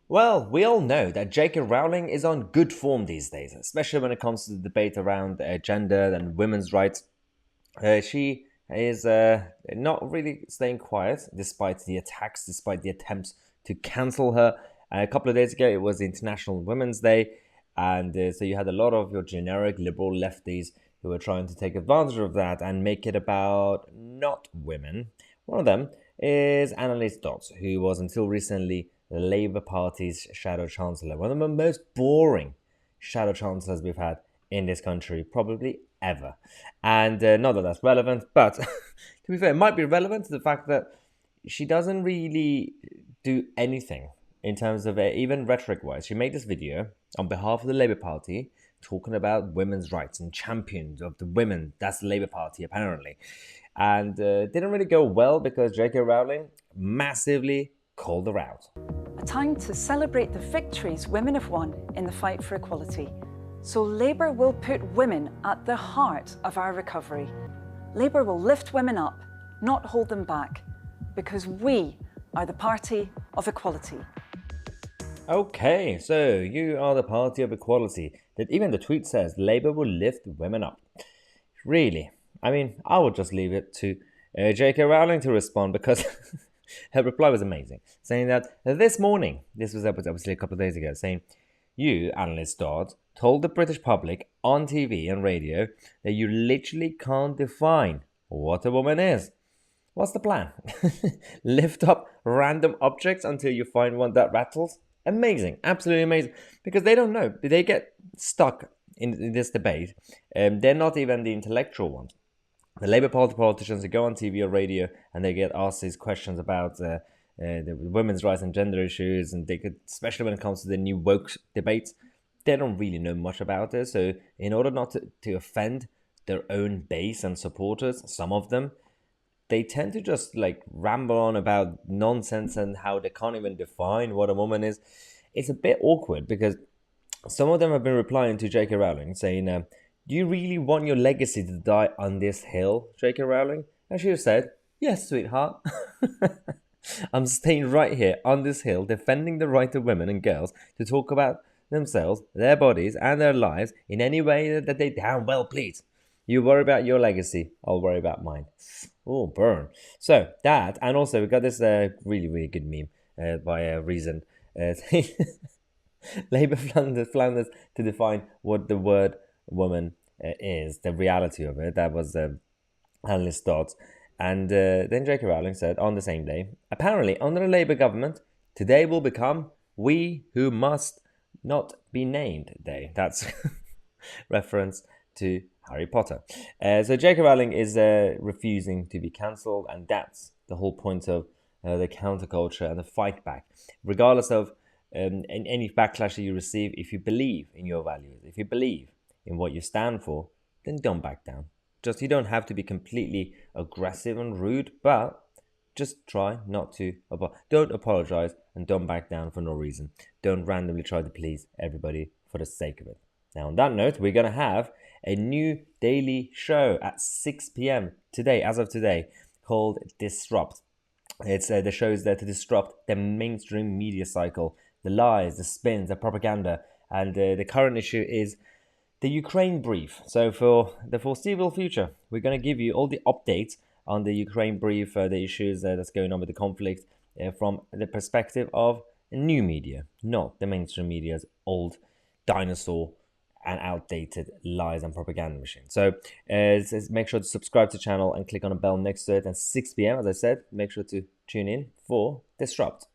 Well, we all know that J.K. Rowling is on good form these days, especially when it comes to the debate around gender and women's rights. She is not really staying quiet despite the attacks, despite the attempts to cancel her. A couple of days ago, it was International Women's Day, and so you had a lot of your generic liberal lefties who were trying to take advantage of that and make it about not women. One of them is Annalise Dodds, who was until recently the Labour Party's shadow chancellor, one of the most boring shadow chancellors we've had in this country, probably ever. And not that that's relevant, but to be fair, it might be relevant to the fact that she doesn't really do anything in terms of even rhetoric wise. She made this video on behalf of the Labour Party talking about women's rights and champions of the women. That's the Labour Party, apparently. And didn't really go well because J.K. Rowling massively called her out. A time to celebrate the victories women have won in the fight for equality. So Labour will put women at the heart of our recovery. Labour will lift women up, not hold them back, because we are the party of equality. Okay, so you are the party of equality. That even the tweet says Labour will lift women up. Really? I mean, I would just leave it to J.K. Rowling to respond because her reply was amazing, saying that this morning, this was obviously a couple of days ago, saying, you, Annalise Dodd, told the British public on TV and radio that you literally can't define what a woman is. What's the plan? Lift up random objects until you find one that rattles? Amazing, absolutely amazing. Because they don't know. They get stuck in this debate. They're not even the intellectual ones. The Labour Party politicians who go on TV or radio and they get asked these questions about the women's rights and gender issues, and they could, especially when it comes to the new woke debates, they don't really know much about it. So in order not to offend their own base and supporters, some of them, they tend to just like ramble on about nonsense and how they can't even define what a woman is. It's a bit awkward because some of them have been replying to J.K. Rowling saying, do you really want your legacy to die on this hill, J.K. Rowling? And she just said, yes, sweetheart. I'm staying right here on this hill defending the right of women and girls to talk about themselves, their bodies, and their lives in any way that they damn well please. You worry about your legacy, I'll worry about mine. Oh, burn. So, that, and also we got this really, really good meme by Reason. Labour flounders to define what the word woman is, the reality of it. That was Annalise Dodds. And then J.K. Rowling said on the same day, apparently under a Labour government, today will become We Who Must Not Be Named Day. That's reference to Harry Potter. So J.K. Rowling is refusing to be cancelled, and that's the whole point of the counterculture and the fight back. Regardless of any backlash that you receive, if you believe in your values, if you believe in what you stand for, then don't back down. Just you don't have to be completely aggressive and rude, but just try not to. Don't apologize and don't back down for no reason. Don't randomly try to please everybody for the sake of it. Now, on that note, we're going to have a new daily show at 6 p.m. today, as of today, called Disrupt. It's the show is there to disrupt the mainstream media cycle, the lies, the spins, the propaganda, and the current issue is the Ukraine brief. So for the foreseeable future, we're going to give you all the updates on the Ukraine brief, the issues that's going on with the conflict from the perspective of new media, not the mainstream media's old dinosaur and outdated lies and propaganda machine. So make sure to subscribe to the channel and click on the bell next to it. And 6 p.m., as I said, make sure to tune in for Disrupt.